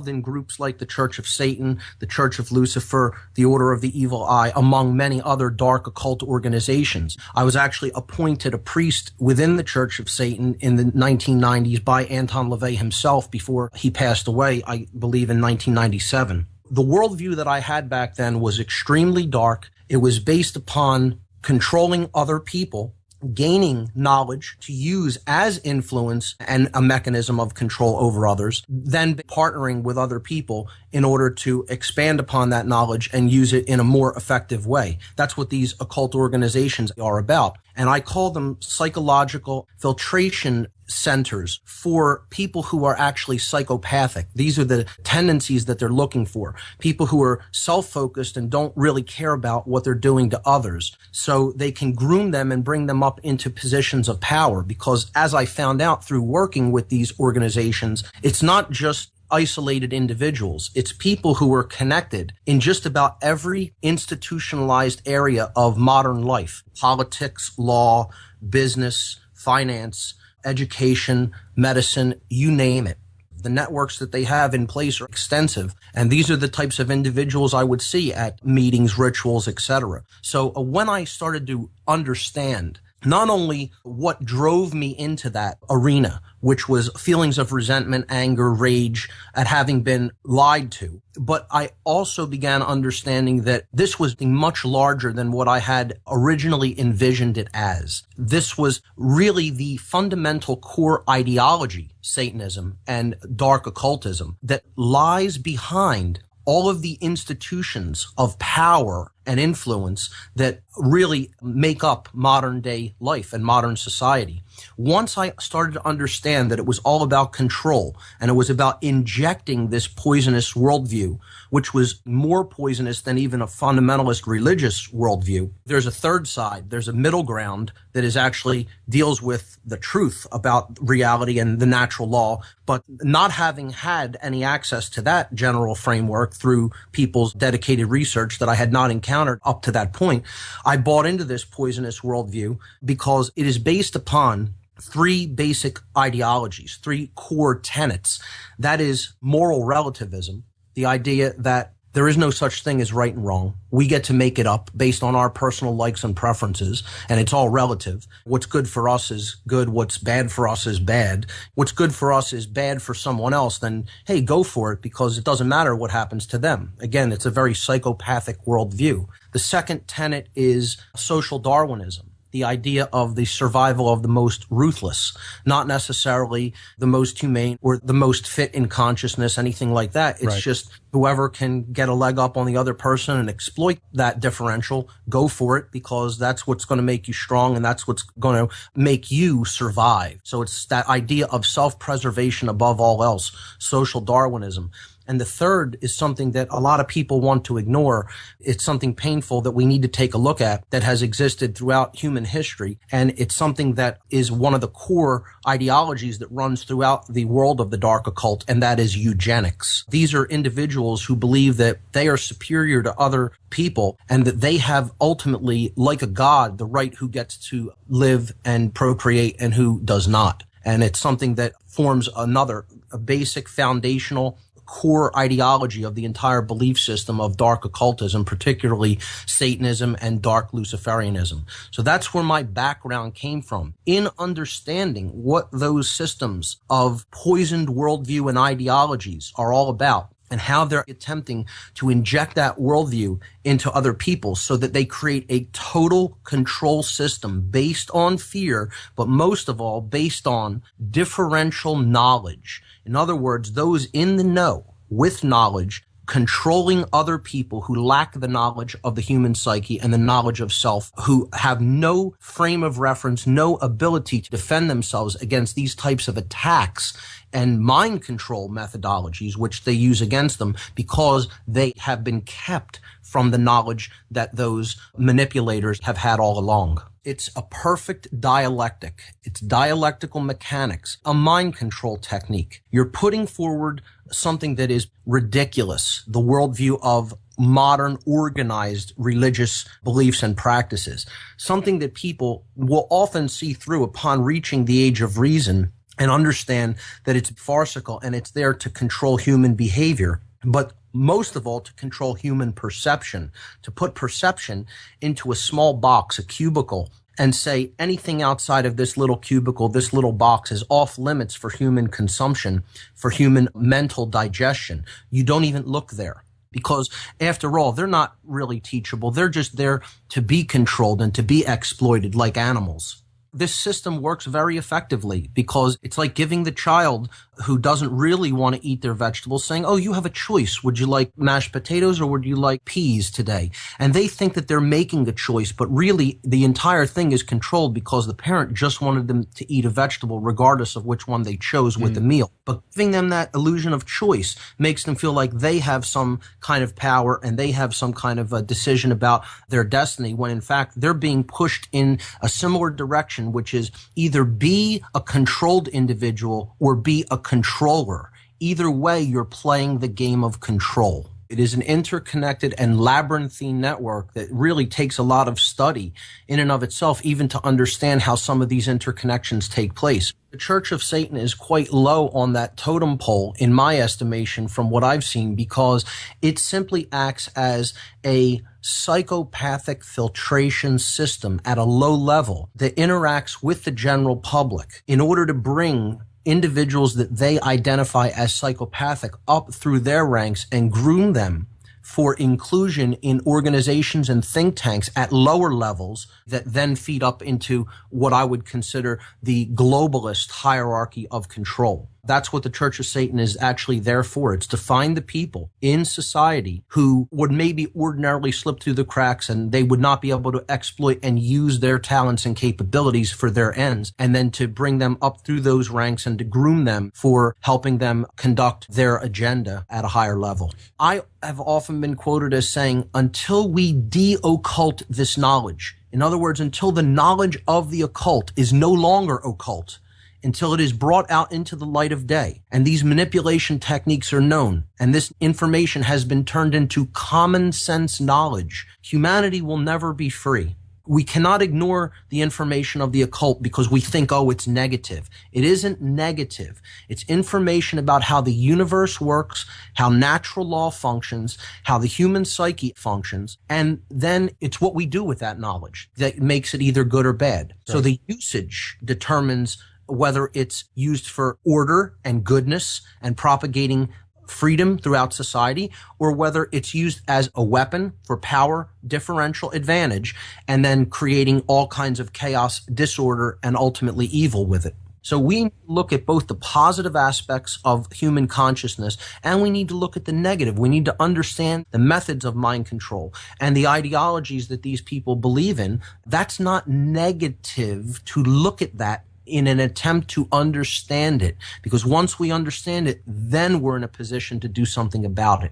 in groups like the Church of Satan, the Church of Lucifer, the Order of the Evil Eye, among many other dark occult organizations. I was actually appointed a priest within the Church of Satan in the 1990s by Anton LaVey himself before he passed away, I believe in 1997. The worldview that I had back then was extremely dark. It was based upon controlling other people, gaining knowledge to use as influence and a mechanism of control over others, then partnering with other people in order to expand upon that knowledge and use it in a more effective way. That's what these occult organizations are about. And I call them psychological filtration centers for people who are actually psychopathic. These are the tendencies that they're looking for. People who are self-focused and don't really care about what they're doing to others. So they can groom them and bring them up into positions of power. Because as I found out through working with these organizations, it's not just isolated individuals. It's people who are connected in just about every institutionalized area of modern life: politics, law, business, finance, education, medicine, you name it. The networks that they have in place are extensive, and these are the types of individuals I would see at meetings, rituals, etc. So when I started to understand not only what drove me into that arena, which was feelings of resentment, anger, rage at having been lied to, but I also began understanding that this was much larger than what I had originally envisioned it as. This was really the fundamental core ideology, Satanism and dark occultism, that lies behind all of the institutions of power and influence that really make up modern day life and modern society. Once I started to understand that it was all about control and it was about injecting this poisonous worldview, which was more poisonous than even a fundamentalist religious worldview, there's a third side. There's a middle ground that is actually deals with the truth about reality and the natural law, but not having had any access to that general framework through people's dedicated research that I had not encountered up to that point, I bought into this poisonous worldview because it is based upon three basic ideologies, three core tenets. That is moral relativism, the idea that there is no such thing as right and wrong. We get to make it up based on our personal likes and preferences, and it's all relative. What's good for us is good. What's bad for us is bad. What's good for us is bad for someone else, then, hey, go for it, because it doesn't matter what happens to them. Again, it's a very psychopathic worldview. The second tenet is social Darwinism. The idea of the survival of the most ruthless, not necessarily the most humane or the most fit in consciousness, anything like that. It's right. Just whoever can get a leg up on the other person and exploit that differential, go for it, because that's what's going to make you strong and that's what's going to make you survive. So it's that idea of self-preservation above all else, social Darwinism. And the third is something that a lot of people want to ignore. It's something painful that we need to take a look at that has existed throughout human history. And it's something that is one of the core ideologies that runs throughout the world of the dark occult, and that is eugenics. These are individuals who believe that they are superior to other people and that they have ultimately, like a god, the right who gets to live and procreate and who does not. And it's something that forms a basic foundational core ideology of the entire belief system of dark occultism, particularly Satanism and dark Luciferianism. So that's where my background came from, in understanding what those systems of poisoned worldview and ideologies are all about, and how they're attempting to inject that worldview into other people so that they create a total control system based on fear, but most of all based on differential knowledge. In other words, those in the know with knowledge controlling other people who lack the knowledge of the human psyche and the knowledge of self, who have no frame of reference, no ability to defend themselves against these types of attacks and mind control methodologies which they use against them, because they have been kept from the knowledge that those manipulators have had all along. It's a perfect dialectic. It's dialectical mechanics, a mind control technique. You're putting forward something that is ridiculous, the worldview of modern organized religious beliefs and practices, something that people will often see through upon reaching the age of reason and understand that it's farcical and it's there to control human behavior, but most of all to control human perception, to put perception into a small box, a cubicle, and say anything outside of this little cubicle, this little box is off limits for human consumption, for human mental digestion. You don't even look there. Because after all, they're not really teachable. They're just there to be controlled and to be exploited like animals. This system works very effectively because it's like giving the child who doesn't really want to eat their vegetables saying, oh, you have a choice. Would you like mashed potatoes or would you like peas today? And they think that they're making a choice, but really the entire thing is controlled because the parent just wanted them to eat a vegetable regardless of which one they chose with the meal. But giving them that illusion of choice makes them feel like they have some kind of power and they have some kind of a decision about their destiny, when in fact they're being pushed in a similar direction, which is either be a controlled individual or be a controller. Either way, you're playing the game of control. It is an interconnected and labyrinthine network that really takes a lot of study in and of itself, even to understand how some of these interconnections take place. The Church of Satan is quite low on that totem pole, in my estimation, from what I've seen, because it simply acts as a psychopathic filtration system at a low level that interacts with the general public in order to bring individuals that they identify as psychopathic up through their ranks and groom them for inclusion in organizations and think tanks at lower levels that then feed up into what I would consider the globalist hierarchy of control. That's what the Church of Satan is actually there for. It's to find the people in society who would maybe ordinarily slip through the cracks and they would not be able to exploit and use their talents and capabilities for their ends, and then to bring them up through those ranks and to groom them for helping them conduct their agenda at a higher level. I have often been quoted as saying, until we de-occult this knowledge, in other words, until the knowledge of the occult is no longer occult, until it is brought out into the light of day, and these manipulation techniques are known, and this information has been turned into common sense knowledge, humanity will never be free. We cannot ignore the information of the occult because we think, oh, it's negative. It isn't negative. It's information about how the universe works, how natural law functions, how the human psyche functions, and then it's what we do with that knowledge that makes it either good or bad. Right. So the usage determines whether it's used for order and goodness and propagating freedom throughout society, or whether it's used as a weapon for power, differential advantage, and then creating all kinds of chaos, disorder, and ultimately evil with it. So we look at both the positive aspects of human consciousness and we need to look at the negative. We need to understand the methods of mind control and the ideologies that these people believe in. That's not negative to look at that in an attempt to understand it, because once we understand it, then we're in a position to do something about it.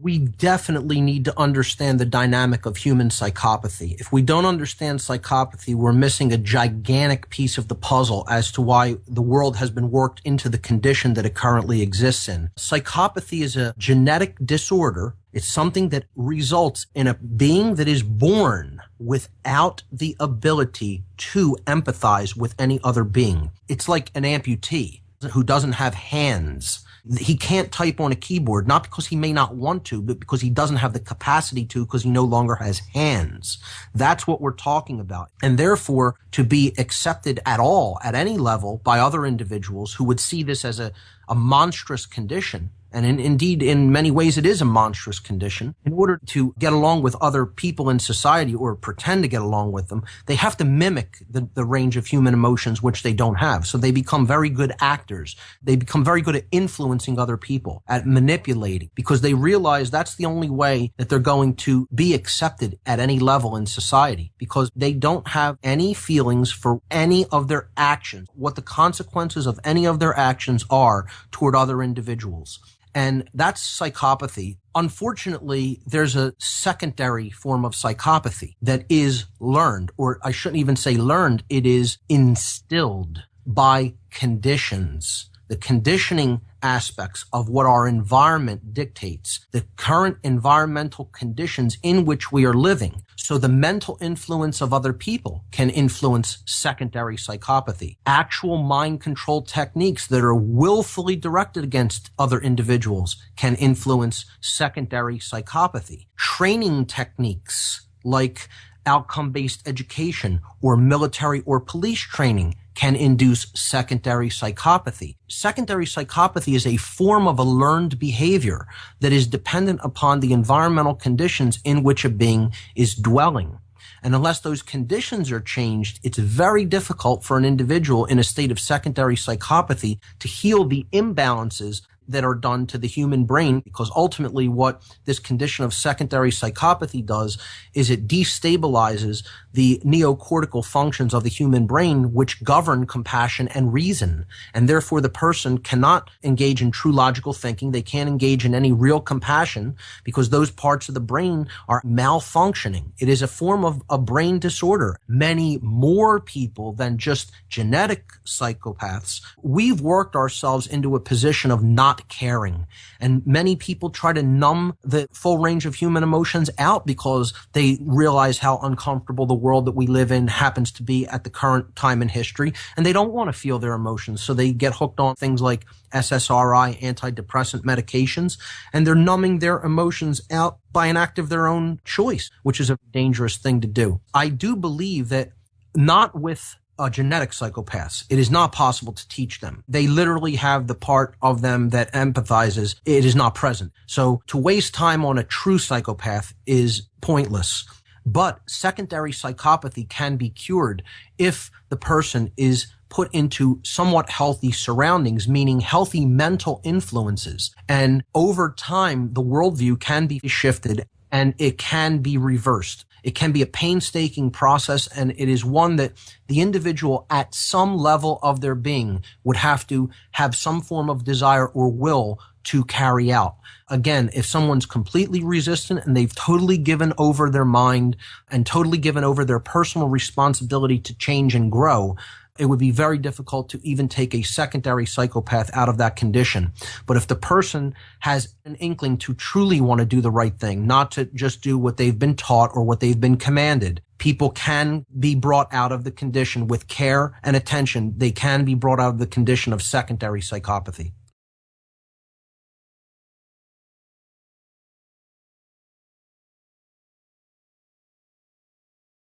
We definitely need to understand the dynamic of human psychopathy. If we don't understand psychopathy, we're missing a gigantic piece of the puzzle as to why the world has been worked into the condition that it currently exists in. Psychopathy is a genetic disorder. It's something that results in a being that is born without the ability to empathize with any other being. It's like an amputee who doesn't have hands. He can't type on a keyboard, not because he may not want to, but because he doesn't have the capacity to, because he no longer has hands. That's what we're talking about. And therefore, to be accepted at all, at any level, by other individuals who would see this as a monstrous condition, and indeed, in many ways, it is a monstrous condition. In order to get along with other people in society or pretend to get along with them, they have to mimic the range of human emotions which they don't have. So they become very good actors. They become very good at influencing other people, at manipulating, because they realize that's the only way that they're going to be accepted at any level in society, because they don't have any feelings for any of their actions, what the consequences of any of their actions are toward other individuals. And that's psychopathy. Unfortunately, there's a secondary form of psychopathy that is learned, or I shouldn't even say learned, it is instilled by conditions the conditioning aspects of what our environment dictates, the current environmental conditions in which we are living. So the mental influence of other people can influence secondary psychopathy. Actual mind control techniques that are willfully directed against other individuals can influence secondary psychopathy. Training techniques like outcome-based education or military or police training can induce secondary psychopathy. Secondary psychopathy is a form of a learned behavior that is dependent upon the environmental conditions in which a being is dwelling. And unless those conditions are changed, it's very difficult for an individual in a state of secondary psychopathy to heal the imbalances that are done to the human brain, because ultimately what this condition of secondary psychopathy does is it destabilizes the neocortical functions of the human brain, which govern compassion and reason. And therefore the person cannot engage in true logical thinking. They can't engage in any real compassion because those parts of the brain are malfunctioning. It is a form of a brain disorder. Many more people than just genetic psychopaths, we've worked ourselves into a position of not caring. And many people try to numb the full range of human emotions out because they realize how uncomfortable the world that we live in happens to be at the current time in history, and they don't want to feel their emotions. So they get hooked on things like SSRI, antidepressant medications, and they're numbing their emotions out by an act of their own choice, which is a dangerous thing to do. I do believe that not with genetic psychopaths, it is not possible to teach them. They literally have the part of them that empathizes. It is not present. So to waste time on a true psychopath is pointless. But secondary psychopathy can be cured if the person is put into somewhat healthy surroundings, meaning healthy mental influences. And over time, the worldview can be shifted and it can be reversed. It can be a painstaking process, and it is one that the individual at some level of their being would have to have some form of desire or will to carry out. Again, if someone's completely resistant and they've totally given over their mind and totally given over their personal responsibility to change and grow, it would be very difficult to even take a secondary psychopath out of that condition. But if the person has an inkling to truly want to do the right thing, not to just do what they've been taught or what they've been commanded, people can be brought out of the condition with care and attention. They can be brought out of the condition of secondary psychopathy.